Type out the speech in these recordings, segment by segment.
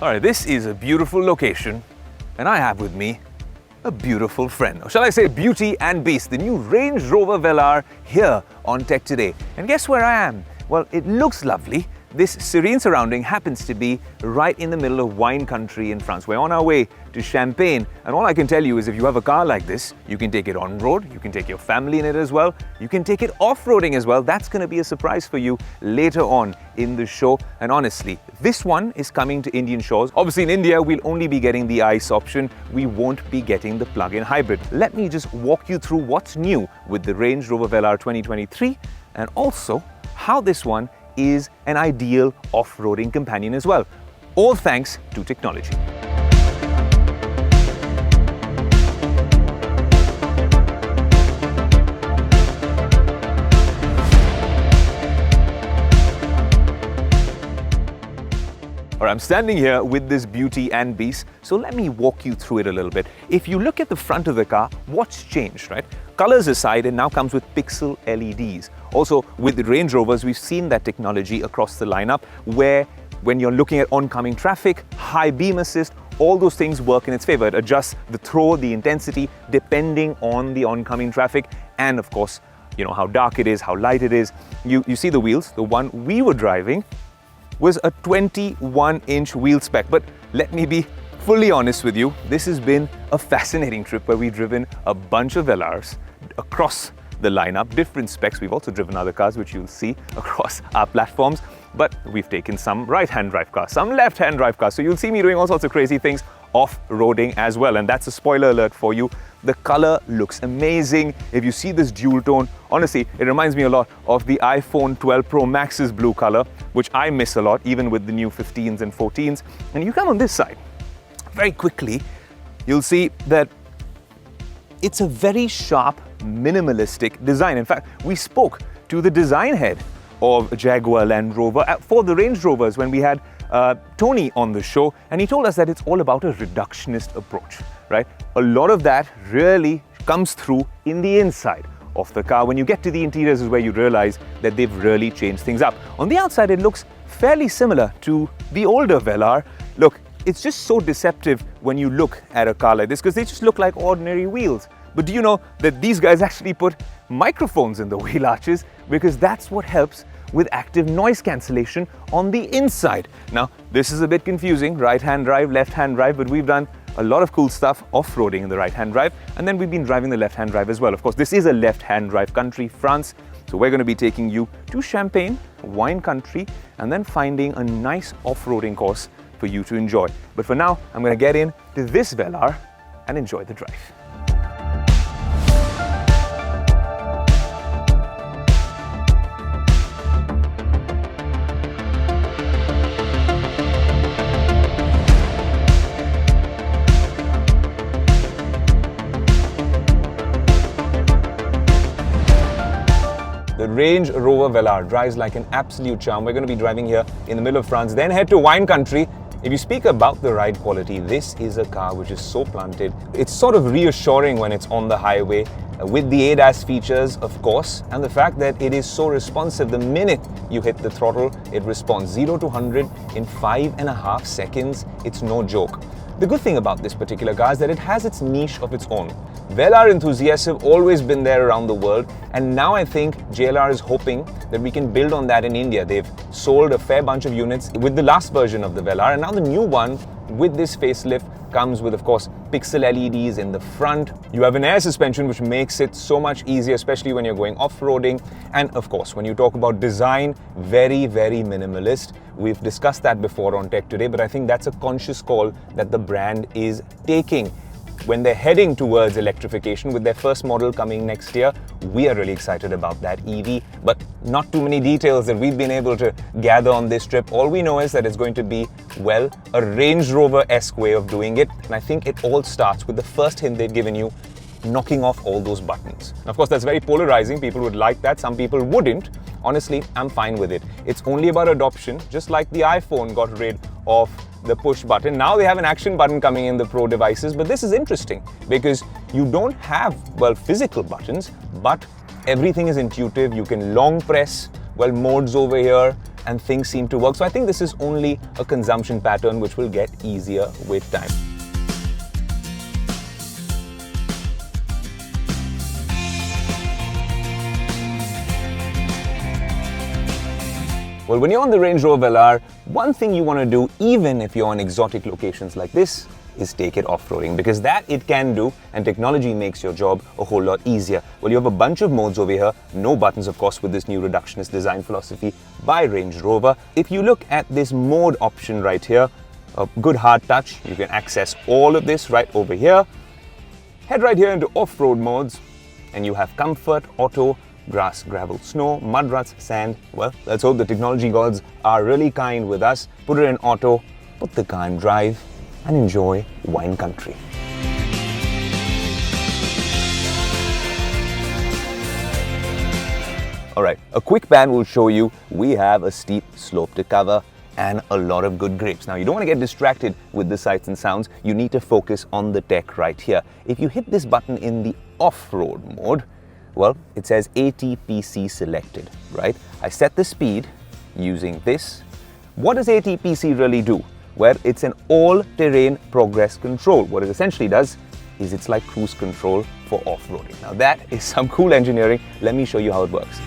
All right, this is a beautiful location, and I have with me a beautiful friend. Or shall I say beauty and beast, the new Range Rover Velar here on Tech Today. And guess where I am? Well, it looks lovely. This serene surrounding happens to be right in the middle of wine country in France. We're on our way to Champagne, and all I can tell you is if you have a car like this, you can take it on-road, you can take your family in it as well, you can take it off-roading as well. That's going to be a surprise for you later on in the show. And honestly, this one is coming to Indian shores. Obviously in India, we'll only be getting the ICE option. We won't be getting the plug-in hybrid. Let me just walk you through what's new with the Range Rover Velar 2023 and also how this one is an ideal off-roading companion as well. All thanks to technology. All right, I'm standing here with this beauty and beast, so let me walk you through it a little bit. If you look at the front of the car, what's changed, right? Colors aside, it now comes with pixel LEDs. Also, with the Range Rovers, we've seen that technology across the lineup where when you're looking at oncoming traffic, high beam assist, all those things work in its favor. It adjusts the throw, the intensity, depending on the oncoming traffic and of course, you know, how dark it is, how light it is. You see the wheels, the one we were driving was a 21-inch wheel spec. But let me be fully honest with you, this has been a fascinating trip where we've driven a bunch of Velars across the lineup, different specs. We've also driven other cars, which you'll see across our platforms. But we've taken some right-hand drive cars, some left-hand drive cars. So you'll see me doing all sorts of crazy things off-roading as well. And that's a spoiler alert for you. The color looks amazing. If you see this dual tone, honestly, it reminds me a lot of the iPhone 12 Pro Max's blue color, which I miss a lot, even with the new 15s and 14s. And you come on this side, very quickly, you'll see that it's a very sharp, minimalistic design. In fact, we spoke to the design head of Jaguar Land Rover for the Range Rovers when we had Tony on the show, and he told us that it's all about a reductionist approach, right? A lot of that really comes through in the inside of the car. When you get to the interiors is where you realize that they've really changed things up. On the outside, it looks fairly similar to the older Velar. Look, it's just so deceptive when you look at a car like this because they just look like ordinary wheels. But do you know that these guys actually put microphones in the wheel arches because that's what helps with active noise cancellation on the inside. Now, this is a bit confusing, right-hand drive, left-hand drive, but we've done a lot of cool stuff off-roading in the right-hand drive, and then we've been driving the left-hand drive as well. Of course, this is a left-hand drive country, France, so we're going to be taking you to Champagne, wine country, and then finding a nice off-roading course for you to enjoy. But for now, I'm going to get in to this Velar and enjoy the drive. The Range Rover Velar drives like an absolute charm. We're going to be driving here in the middle of France, then head to wine country. If you speak about the ride quality, this is a car which is so planted. It's sort of reassuring when it's on the highway with the ADAS features, of course, and the fact that it is so responsive. The minute you hit the throttle, it responds 0 to 100 in 5.5 seconds. It's no joke. The good thing about this particular car is that it has its niche of its own. Velar enthusiasts have always been there around the world, and now I think JLR is hoping that we can build on that in India. They've sold a fair bunch of units with the last version of the Velar, and now the new one with this facelift comes with, of course, pixel LEDs in the front. You have an air suspension which makes it so much easier, especially when you're going off-roading. And of course, when you talk about design, very, very minimalist. We've discussed that before on Tech Today, but I think that's a conscious call that the brand is taking. When they're heading towards electrification with their first model coming next year, we are really excited about that EV, but not too many details that we've been able to gather on this trip. All we know is that it's going to be, well, a Range Rover-esque way of doing it, and I think it all starts with the first hint they've given you, knocking off all those buttons. Of course, that's very polarizing. People would like that, some people wouldn't. Honestly, I'm fine with it. It's only about adoption, just like the iPhone got rid of the push button. Now they have an action button coming in the Pro devices, but this is interesting because you don't have, well, physical buttons, but everything is intuitive. You can long press well, modes over here and things seem to work. So I think this is only a consumption pattern which will get easier with time. Well, when you're on the Range Rover Velar, one thing you want to do, even if you're on exotic locations like this, is take it off-roading, because that it can do, and technology makes your job a whole lot easier. Well, you have a bunch of modes over here, no buttons, of course, with this new reductionist design philosophy by Range Rover. If you look at this mode option right here, a good hard touch, you can access all of this right over here. Head right here into off-road modes, and you have comfort, auto, grass, gravel, snow, mud ruts, sand. Well, let's hope the technology gods are really kind with us. Put it in auto, put the car in drive, and enjoy wine country. All right, a quick pan will show you we have a steep slope to cover and a lot of good grapes. Now, you don't want to get distracted with the sights and sounds. You need to focus on the tech right here. If you hit this button in the off-road mode, well, it says ATPC selected, right? I set the speed using this. What does ATPC really do? Well, it's an all-terrain progress control. What it essentially does is it's like cruise control for off-roading. Now, that is some cool engineering. Let me show you how it works.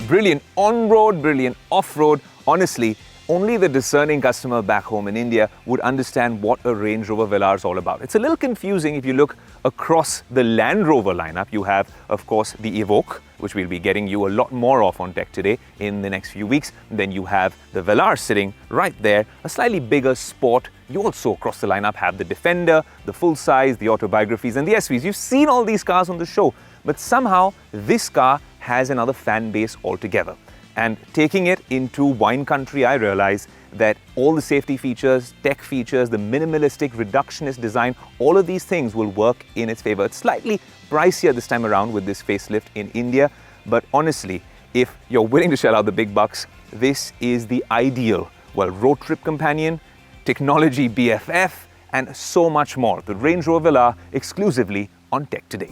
Brilliant on-road, brilliant off-road. Honestly, only the discerning customer back home in India would understand what a Range Rover Velar is all about. It's a little confusing if you look across the Land Rover lineup. You have, of course, the Evoque, which we'll be getting you a lot more of on Tech Today in the next few weeks. Then you have the Velar sitting right there, a slightly bigger Sport. You also, across the lineup, have the Defender, the full size, the autobiographies, and the SVs. You've seen all these cars on the show, but somehow this car has another fan base altogether. And taking it into wine country, I realize that all the safety features, tech features, the minimalistic reductionist design, all of these things will work in its favor. It's slightly pricier this time around with this facelift in India, but honestly, if you're willing to shell out the big bucks, this is the ideal, well, road trip companion, technology BFF, and so much more. The Range Rover Velar exclusively on Tech Today.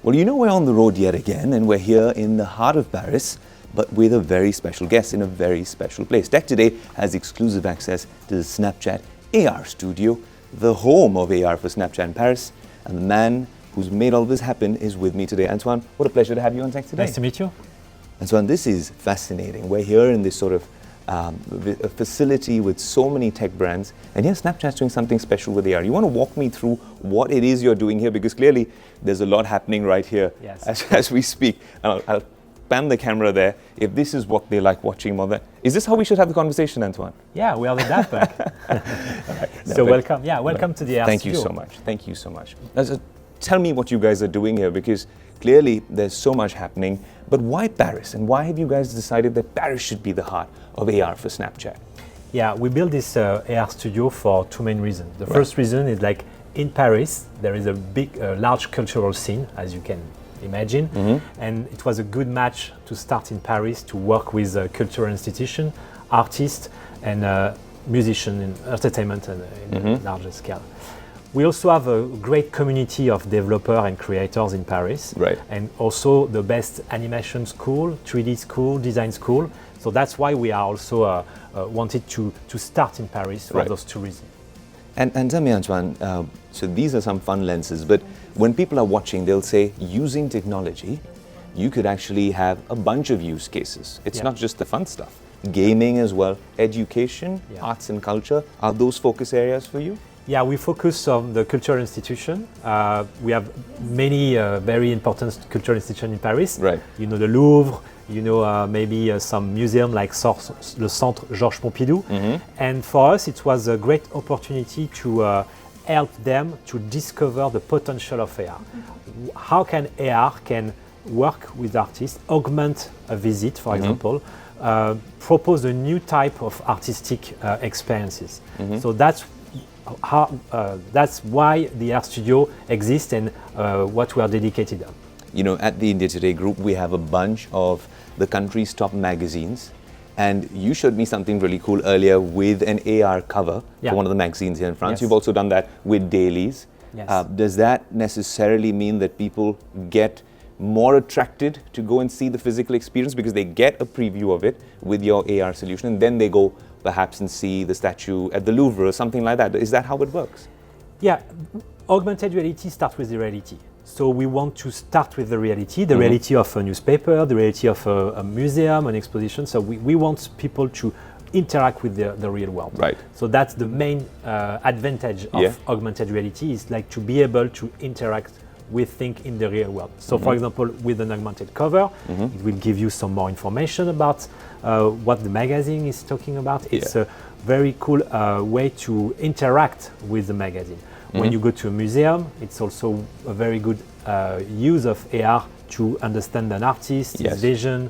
Well, you know, we're on the road yet again, and we're here in the heart of Paris, but with a very special guest in a very special place. Tech Today has exclusive access to the Snapchat AR studio, the home of AR for Snapchat in Paris, and the man who's made all this happen is with me today. Antoine, what a pleasure to have you on Tech Today. Nice to meet you. Antoine, this is fascinating. We're here in this sort of a facility with so many tech brands, and here Snapchat's doing something special with AR. You want to walk me through what it is you're doing here, because clearly there's a lot happening right here as we speak. I'll pan the camera there. If this is what they like watching more than, is this how we should have the conversation, Antoine? Yeah, we are the Daft Punk. Right. So welcome. Yeah, welcome to the AR Thank studio. you so much. Thank you so much. Tell me what you guys are doing here, because clearly there's so much happening. But why Paris? And why have you guys decided that Paris should be the heart of AR for Snapchat? Yeah, we built this AR studio for two main reasons. The first reason is, like, in Paris, there is a big, large cultural scene, as you can imagine. And it was a good match to start in Paris to work with cultural institutions, artists, and musicians in entertainment and in a larger scale. We also have a great community of developers and creators in Paris, and also the best animation school, 3D school, design school. So that's why we are also wanted to start in Paris for those two reasons. And tell me, Antoine, so these are some fun lenses, but when people are watching, they'll say, using technology, you could actually have a bunch of use cases. It's not just the fun stuff. Gaming as well, education, arts and culture. Are those focus areas for you? Yeah, we focus on the cultural institution. We have many very important cultural institutions in Paris. You know, the Louvre, you know, maybe some museum like le Centre Georges Pompidou. And for us, it was a great opportunity to help them to discover the potential of AR. How can AR can work with artists, augment a visit, for example, propose a new type of artistic experiences. So that's why the AR Studio exists and what we are dedicated on. You know, at the India Today group, we have a bunch of the country's top magazines. And you showed me something really cool earlier with an AR cover for one of the magazines here in France. Yes. You've also done that with dailies. Yes. Does that necessarily mean that people get more attracted to go and see the physical experience because they get a preview of it with your AR solution and then they go perhaps and see the statue at the Louvre or something like that? Is that how it works? Yeah, augmented reality starts with the reality. So we want to start with the reality of a newspaper, the reality of a museum, an exposition. So we want people to interact with the real world. Right. So that's the main advantage of augmented reality, is like to be able to interact with things in the real world. So for example, with an augmented cover, it will give you some more information about what the magazine is talking about. It's a very cool way to interact with the magazine. When you go to a museum, it's also a very good use of AR to understand an artist, his vision,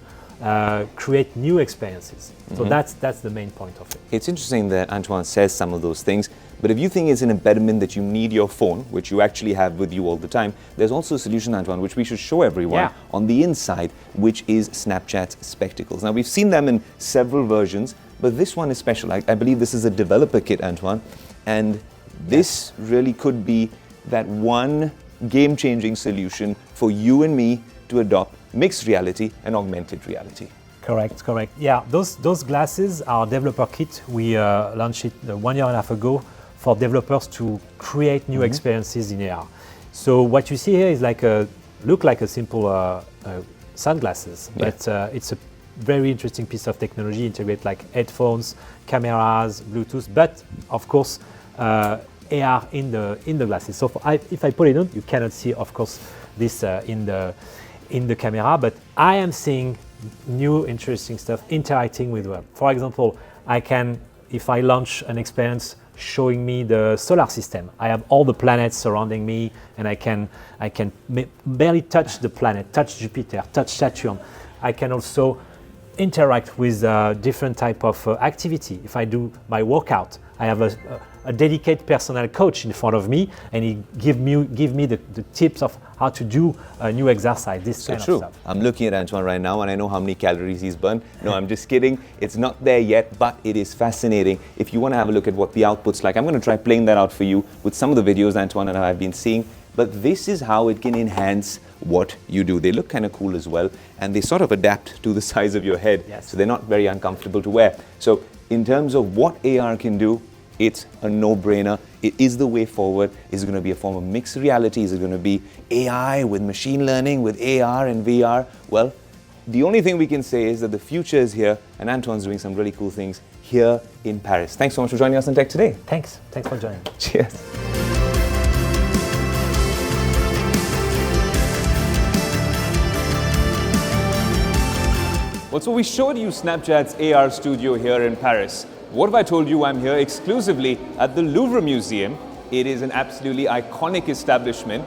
create new experiences. So that's the main point of it. It's interesting that Antoine says some of those things, but if you think it's an impediment that you need your phone, which you actually have with you all the time, there's also a solution, Antoine, which we should show everyone on the inside, which is Snapchat's Spectacles. Now, we've seen them in several versions, but this one is special. I believe this is a developer kit, Antoine, and this really could be that one game-changing solution for you and me to adopt mixed reality and augmented reality. Correct. Yeah, those glasses are developer kit. We launched it 1.5 years ago for developers to create new experiences in AR. So what you see here is look like a simple sunglasses, but it's a very interesting piece of technology. Integrate like headphones, cameras, Bluetooth, but of course AR in the glasses. So if I put it on, you cannot see, of course, this in the camera, but I am seeing new interesting stuff interacting with web. For example, I can, if I launch an experience showing me the solar system, I have all the planets surrounding me, and I can barely touch the planet, touch Jupiter, touch Saturn. I can also interact with different type of activity. If I do my workout, I have a dedicated personal coach in front of me, and he give me the tips of how to do a new exercise, this kind of stuff. I'm looking at Antoine right now and I know how many calories he's burned. No, I'm just kidding. It's not there yet, but it is fascinating. If you want to have a look at what the output's like, I'm going to try playing that out for you with some of the videos Antoine and I have been seeing. But this is how it can enhance what you do. They look kind of cool as well, and they sort of adapt to the size of your head. Yes. So they're not very uncomfortable to wear. So in terms of what AR can do, it's a no-brainer. It is the way forward. Is it going to be a form of mixed reality? Is it going to be AI with machine learning, with AR and VR? Well, the only thing we can say is that the future is here, and Antoine's doing some really cool things here in Paris. Thanks so much for joining us on Tech Today. Thanks for joining. Cheers. Well, so we showed you Snapchat's AR studio here in Paris. What if I told you I'm here exclusively at the Louvre Museum? It is an absolutely iconic establishment.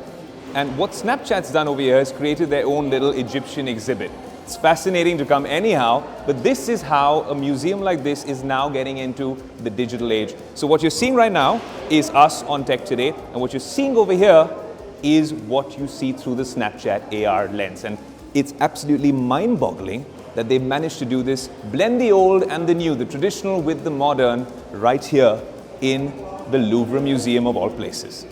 And what Snapchat's done over here is created their own little Egyptian exhibit. It's fascinating to come anyhow, but this is how a museum like this is now getting into the digital age. So what you're seeing right now is us on Tech Today, and what you're seeing over here is what you see through the Snapchat AR lens. And it's absolutely mind-boggling that they've managed to do this, blend the old and the new, the traditional with the modern, right here in the Louvre Museum of all places.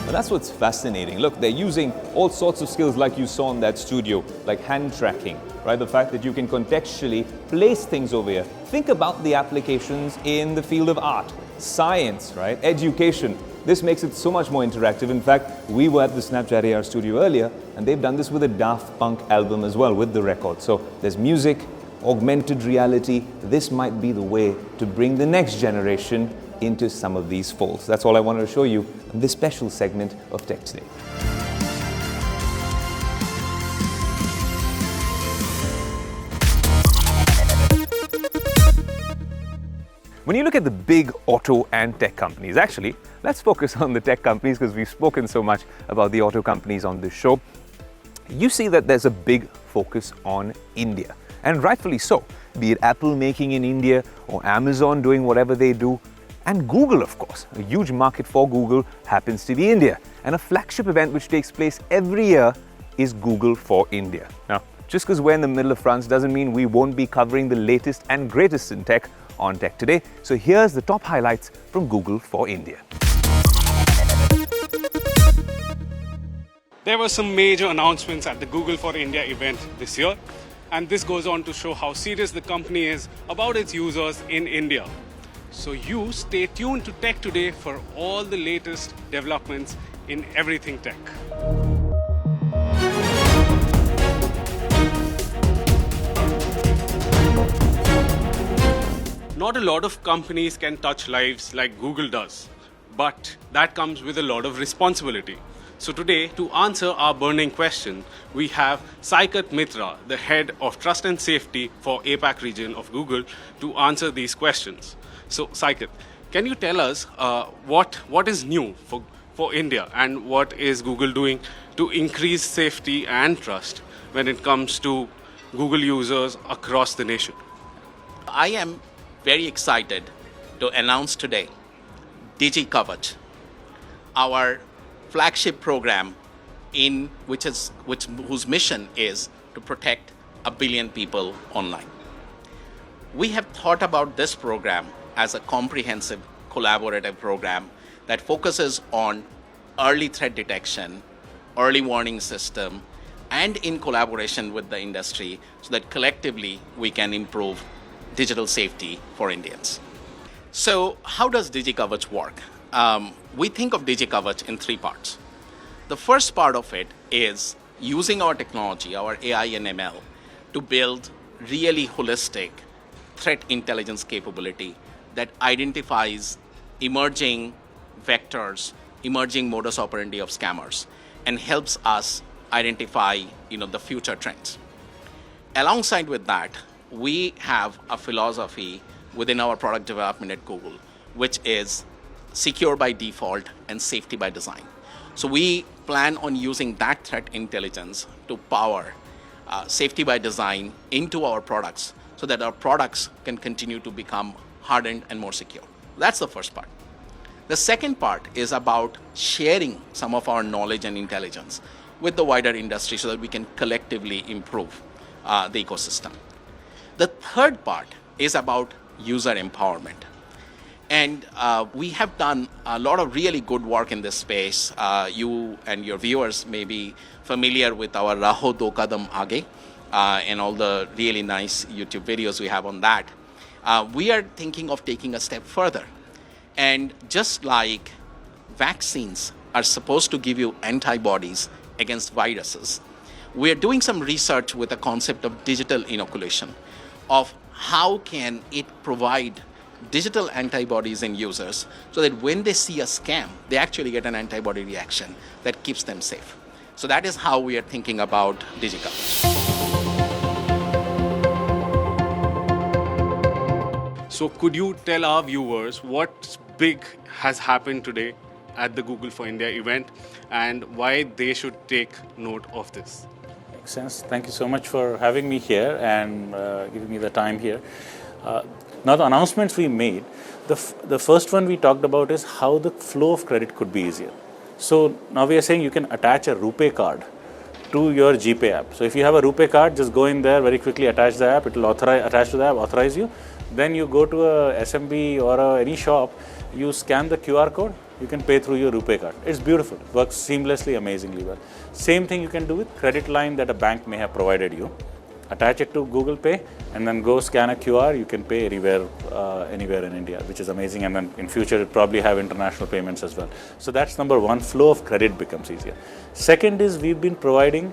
But that's what's fascinating. Look, they're using all sorts of skills like you saw in that studio, like hand tracking, right? The fact that you can contextually place things over here. Think about the applications in the field of art, science, right? Education. This makes it so much more interactive. In fact, we were at the Snapchat AR studio earlier, and they've done this with a Daft Punk album as well, with the record. So there's music, augmented reality. This might be the way to bring the next generation into some of these folds. That's all I wanted to show you in this special segment of Tech Today. When you look at the big auto and tech companies, actually, let's focus on the tech companies because we've spoken so much about the auto companies on this show. You see that there's a big focus on India, and rightfully so, be it Apple making in India or Amazon doing whatever they do. And Google, of course, a huge market for Google happens to be India. And a flagship event which takes place every year is Google for India. Now, just because we're in the middle of France doesn't mean we won't be covering the latest and greatest in tech on Tech Today. So here's the top highlights from Google for India. There were some major announcements at the Google for India event this year, and this goes on to show how serious the company is about its users in India. So you stay tuned to Tech Today for all the latest developments in everything tech. Not a lot of companies can touch lives like Google does, but that comes with a lot of responsibility. So today, to answer our burning question, we have Saikat Mitra, the head of trust and safety for APAC region of Google, to answer these questions. So Saikat, can you tell us what is new for India and what is Google doing to increase safety and trust when it comes to Google users across the nation? I am very excited to announce today Digi Coverage, our flagship program whose mission is to protect 1 billion people online. We have thought about this program as a comprehensive collaborative program that focuses on early threat detection, early warning system, and in collaboration with the industry so that collectively we can improve digital safety for Indians. So how does Digi Coverage work? We think of Digi Coverage in 3 parts. The first part of it is using our technology, our AI and ML, to build really holistic threat intelligence capability that identifies emerging vectors, emerging modus operandi of scammers, and helps us identify the future trends. Alongside with that, we have a philosophy within our product development at Google, which is secure by default and safety by design. So we plan on using that threat intelligence to power safety by design into our products so that our products can continue to become hardened and more secure. That's the first part. The second part is about sharing some of our knowledge and intelligence with the wider industry so that we can collectively improve the ecosystem. The third part is about user empowerment. And we have done a lot of really good work in this space. You and your viewers may be familiar with our Raho Do Kadam Aage and all the really nice YouTube videos we have on that. We are thinking of taking a step further. And just like vaccines are supposed to give you antibodies against viruses, we are doing some research with the concept of digital inoculation, of how can it provide digital antibodies in users so that when they see a scam, they actually get an antibody reaction that keeps them safe. So that is how we are thinking about Digi Coverage. So could you tell our viewers what big has happened today at the Google for India event and why they should take note of this? Makes sense. Thank you so much for having me here and giving me the time here. Now the announcements we made, the first one we talked about is how the flow of credit could be easier. So now we are saying you can attach a RuPay card to your GPay app. So if you have a RuPay card, just go in there, very quickly attach the app, it will attach to the app, authorize you. Then you go to a SMB or any shop, you scan the QR code, you can pay through your RuPay card. It's beautiful, it works seamlessly, amazingly well. Same thing you can do with credit line that a bank may have provided you. Attach it to Google Pay and then go scan a QR, you can pay anywhere in India, which is amazing. And then in future, it probably have international payments as well. So that's number one, flow of credit becomes easier. Second is we've been providing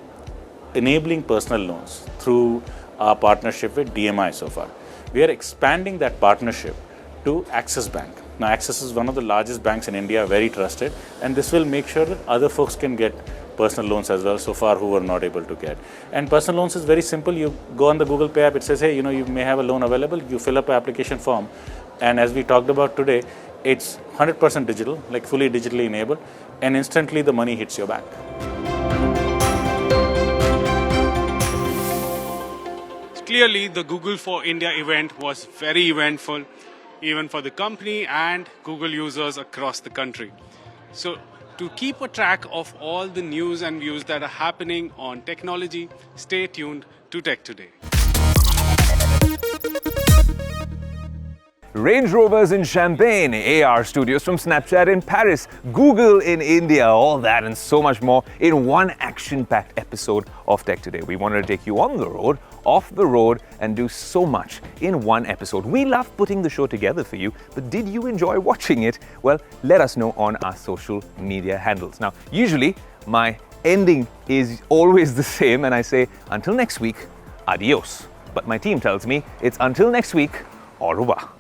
enabling personal loans through our partnership with DMI so far. We are expanding that partnership to Axis Bank. Now Axis is one of the largest banks in India, very trusted, and this will make sure that other folks can get personal loans as well so far who were not able to get. And personal loans is very simple. You go on the Google Pay app, it says, hey, you may have a loan available. You fill up an application form, And as we talked about today, it's 100% digital, like fully digitally enabled, and instantly the money hits your bank. Clearly, the Google for India event was very eventful, even for the company and Google users across the country. So, to keep a track of all the news and views that are happening on technology, stay tuned to Tech Today. Range Rovers in Champagne, AR studios from Snapchat in Paris, Google in India, all that and so much more in one action-packed episode of Tech Today. We wanted to take you on the road, off the road, and do so much in one episode. We love putting the show together for you, but did you enjoy watching it? Well, let us know on our social media handles. Now, usually my ending is always the same, and I say, until next week, adios. But my team tells me it's until next week, au revoir.